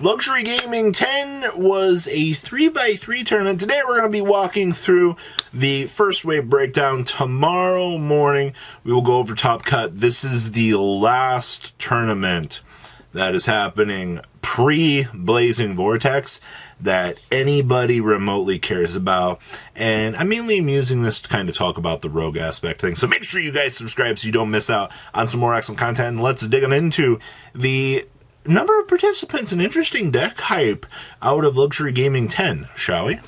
Luxury Gaming 10 was a 3x3 tournament. Today we're going to be walking through the first wave breakdown. Tomorrow morning we will go over Top Cut. This is the last tournament that is happening pre-Blazing Vortex that anybody remotely cares about. And I mainly am using this to kind of talk about the rogue aspect thing. So make sure you guys subscribe so you don't miss out on some more excellent content. And let's dig on into the number of participants and interesting deck hype out of Luxury Gaming 10, shall we?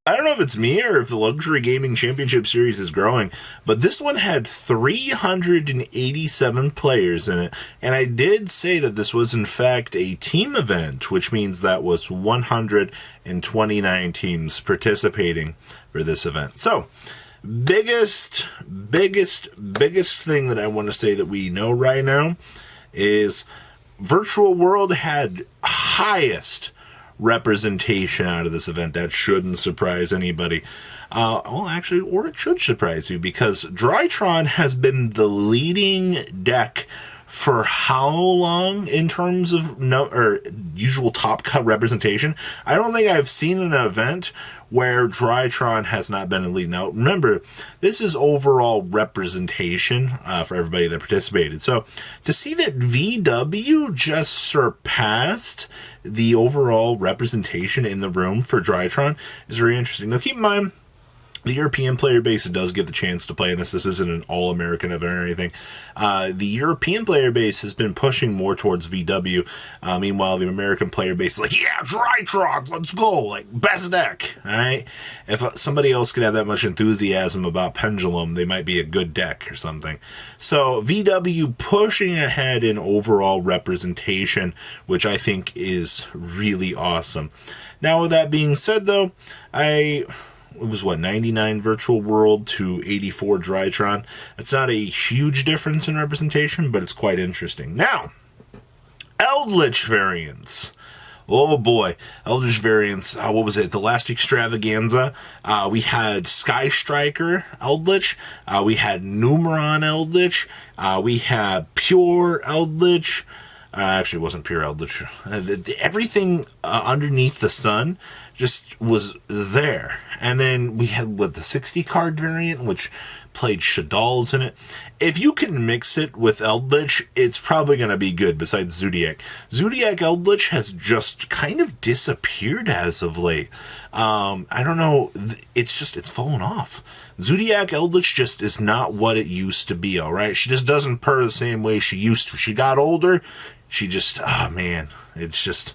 I don't know if it's me or if the Luxury Gaming Championship Series is growing, but this one had 387 players in it, and I did say that this was in fact a team event, which means that was 129 teams participating for this event. So, biggest thing that I want to say that we know right now is Virtual World had highest representation out of this event. That shouldn't surprise anybody. Well, actually, or it should surprise you, because Drytron has been the leading deck for how long in terms of usual Top Cut representation? I don't think I've seen an event where Drytron has not been in lead. Now, remember, this is overall representation for everybody that participated. So, to see that VW just surpassed the overall representation in the room for Drytron is very interesting. Now, keep in mind, the European player base does get the chance to play in this. This isn't an all-American event or anything. The European player base has been pushing more towards VW. Meanwhile, the American player base is like, yeah, Drytron, let's go, like, best deck, all right? If somebody else could have that much enthusiasm about Pendulum, they might be a good deck or something. So, VW pushing ahead in overall representation, which I think is really awesome. Now, with that being said, though, it was, 99 Virtual World to 84 Drytron. That's not a huge difference in representation, but it's quite interesting. Now, Eldritch variants. Oh boy, Eldritch variants. What was it? The last extravaganza. We had Sky Striker Eldritch. We had Numeron Eldritch. We had Pure Eldritch. Actually, it wasn't Pure Eldritch. Everything underneath the sun just was there. And then we had, the 60 card variant, which played Shadal's in it. If you can mix it with Eldritch, it's probably going to be good, besides Zodiac. Zodiac Eldritch has just kind of disappeared as of late. I don't know, it's fallen off. Zodiac Eldritch just is not what it used to be, alright? She just doesn't purr the same way she used to. She got older, she just, man, it's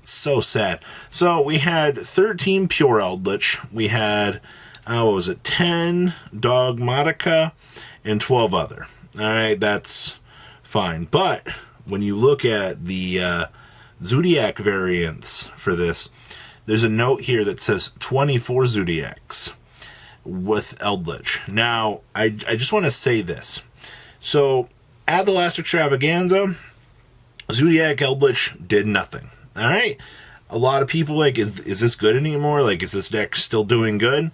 so sad. So we had 13 Pure Eldritch. We had, 10 Dogmatica and 12 other. Alright, that's fine. But when you look at the Zodiac variants for this, there's a note here that says 24 Zodiacs with Eldritch. Now, I just want to say this. So, at the last extravaganza, Zodiac Eldritch did nothing. Alright? A lot of people is this good anymore? Like, is this deck still doing good?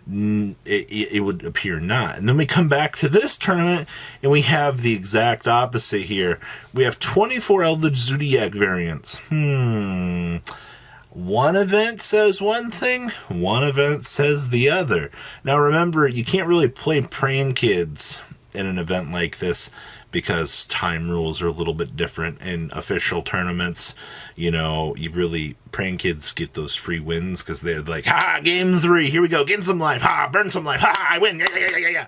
It would appear not. And then we come back to this tournament, and we have the exact opposite here. We have 24 Eldritch Zodiac variants. One event says one thing, one event says the other. Now remember, you can't really play Praying Kids in an event like this, because time rules are a little bit different in official tournaments. You know, Praying Kids get those free wins because they're like, ha, game 3, here we go, gain some life, ha, burn some life, ha, I win, yeah.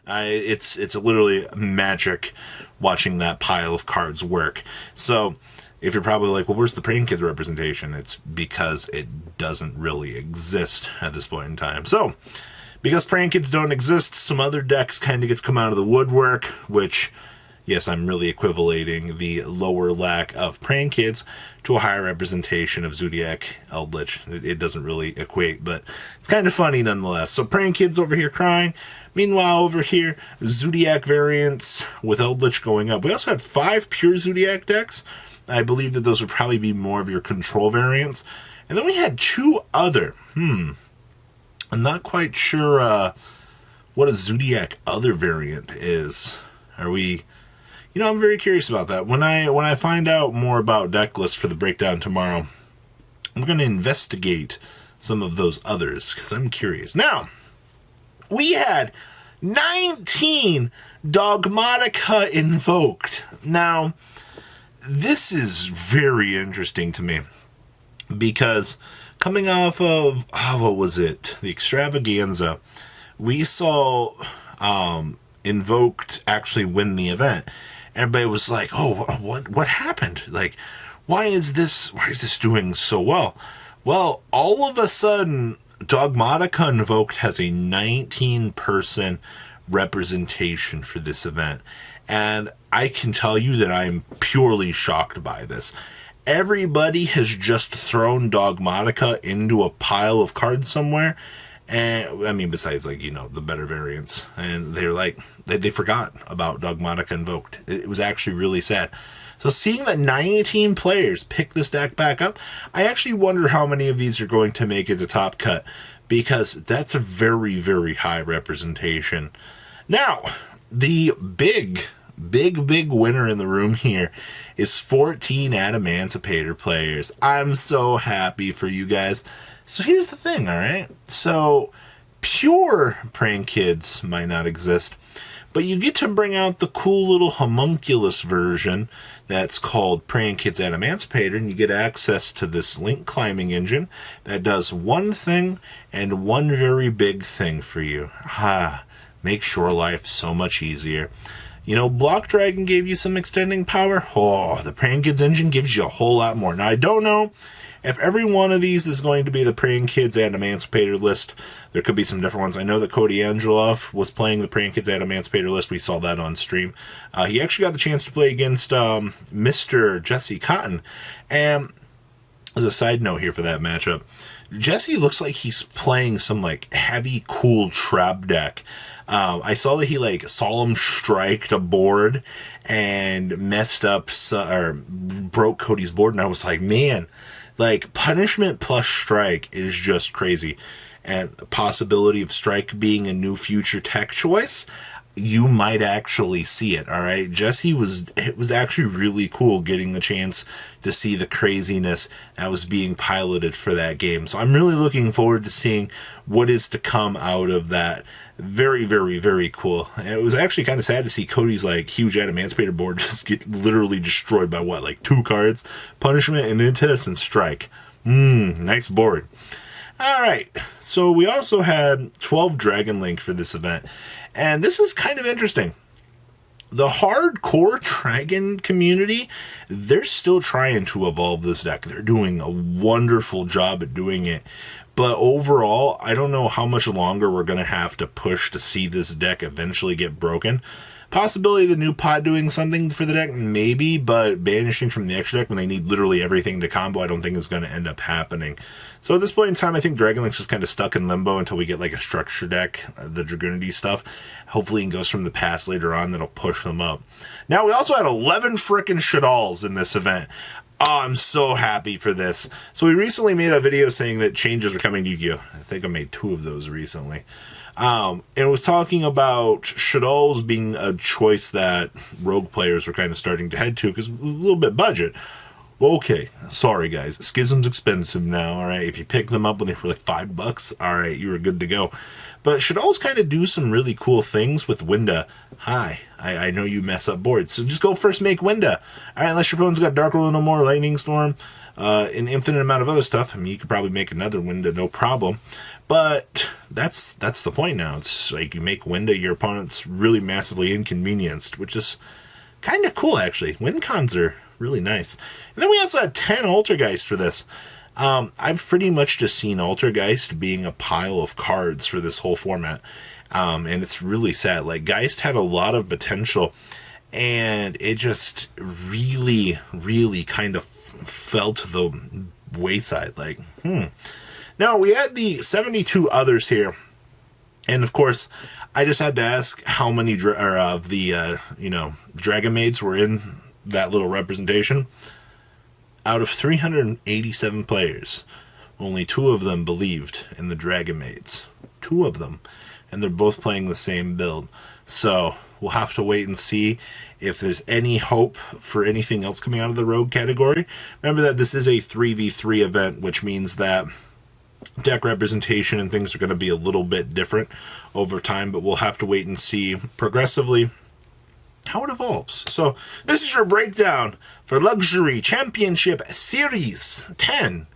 It's literally magic watching that pile of cards work. So, if you're probably like, well, where's the Praying Kids representation? It's because it doesn't really exist at this point in time. So, because Praying Kids don't exist, some other decks kind of get to come out of the woodwork, which, yes, I'm really equivalating the lower lack of Praying Kids to a higher representation of Zodiac Eldritch. It doesn't really equate, but it's kind of funny nonetheless. So Praying Kids over here crying. Meanwhile, over here, Zodiac variants with Eldritch going up. We also had 5 pure Zodiac decks. I believe that those would probably be more of your control variants. And then we had 2 other. I'm not quite sure what a Zodiac other variant is. Are we I'm very curious about that. When I find out more about deck lists for the breakdown tomorrow, I'm going to investigate some of those others because I'm curious. Now, we had 19 Dogmatica invoked. Now, this is very interesting to me because coming off of, what was it? The Extravaganza, we saw invoked actually win the event. Everybody was like, oh, what happened? Like, why is this doing so well? Well, all of a sudden, Dogmatica Invoked has a 19-person representation for this event. And I can tell you that I'm purely shocked by this. Everybody has just thrown Dogmatica into a pile of cards somewhere. And I mean, besides, like, the better variants. And they're like, they forgot about Dogmatica Invoked. It was actually really sad. So seeing that 19 players pick this deck back up, I actually wonder how many of these are going to make it to Top Cut, because that's a very, very high representation. Now, the big winner in the room here is 14 Adamantipator players. I'm so happy for you guys. So here's the thing, all right? So pure Praying Kids might not exist, but you get to bring out the cool little homunculus version that's called Praying Kids Adamantipator, and you get access to this link climbing engine that does one thing and one very big thing for you. Makes your life so much easier. Block Dragon gave you some extending power. Oh, the Praying Kids engine gives you a whole lot more. Now, I don't know if every one of these is going to be the Praying Kids Adamantipator list. There could be some different ones. I know that Cody Angeloff was playing the Praying Kids Adamantipator list. We saw that on stream. He actually got the chance to play against Mr. Jesse Cotton. And as a side note here for that matchup, Jesse looks like he's playing some heavy, cool trap deck. I saw that he Solemn Striked a board and messed up or broke Cody's board, and I was like, man, punishment plus strike is just crazy. And the possibility of strike being a new future tech choice, you might actually see it, all right? It was actually really cool getting the chance to see the craziness that was being piloted for that game. So I'm really looking forward to seeing what is to come out of that. Very, very, very cool. And it was actually kind of sad to see Cody's huge Adamantipator board just get literally destroyed by 2 cards? Punishment and Intis and Strike. Nice board. Alright, so we also had 12 Dragon Link for this event. And this is kind of interesting. The hardcore Dragon community, they're still trying to evolve this deck. They're doing a wonderful job at doing it. But overall, I don't know how much longer we're going to have to push to see this deck eventually get broken. Possibility of the new pod doing something for the deck, maybe, but banishing from the extra deck when they need literally everything to combo, I don't think is going to end up happening. So at this point in time, I think Dragon Link's just kind of stuck in limbo until we get a structure deck, the Dragoonity stuff. Hopefully it goes from the past later on that'll push them up. Now, we also had 11 frickin' Shaddolls in this event. Oh, I'm so happy for this. So we recently made a video saying that changes are coming to Yu-Gi-Oh! I think I made 2 of those recently. And it was talking about Shaddolls being a choice that Rogue players were kind of starting to head to because it was a little bit budget. Okay, sorry guys, Schism's expensive now, alright? If you pick them up when they were $5, alright, you were good to go. But Shaddolls kind of do some really cool things with Winda. Hi, I know you mess up boards, so just go first make Winda. Alright, unless your opponent's got Dark Roll no more, Lightning Storm, an infinite amount of other stuff. I mean, you could probably make another Winda, no problem. But that's the point now. It's you make Winda, your opponent's really massively inconvenienced, which is kind of cool, actually. Win cons are really nice. And then we also had 10 Altergeist for this. I've pretty much just seen Altergeist being a pile of cards for this whole format. And it's really sad. Geist had a lot of potential, and it just really, really kind of fell to the wayside. Now, we had the 72 others here. And, of course, I just had to ask how many of the, Dragon Maids were in that little representation. Out of 387 players, only 2 of them believed in the Dragon Maids. 2 of them. And they're both playing the same build. So, we'll have to wait and see if there's any hope for anything else coming out of the Rogue category. Remember that this is a 3v3 event, which means that deck representation and things are going to be a little bit different over time, but we'll have to wait and see progressively how it evolves. So this is your breakdown for Luxury Championship Series 10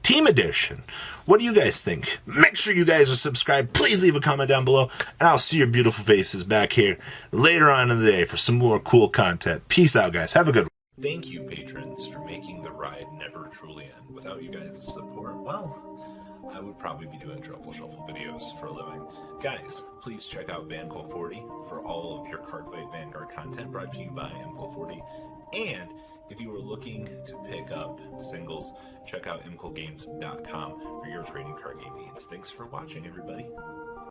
Team Edition. What do you guys think? Make sure you guys are subscribed. Please leave a comment down below, and I'll see your beautiful faces back here later on in the day for some more cool content. Peace out, guys. Have a good one. Thank you, patrons, for making the ride never truly end. Without you guys' support, well, I would probably be doing Truffle Shuffle videos for a living. Guys, please check out VanCo40 for all of your Cardfight Vanguard content brought to you by MCO40. And if you are looking to pick up singles, check out mcogames.com for your trading card game needs. Thanks for watching, everybody.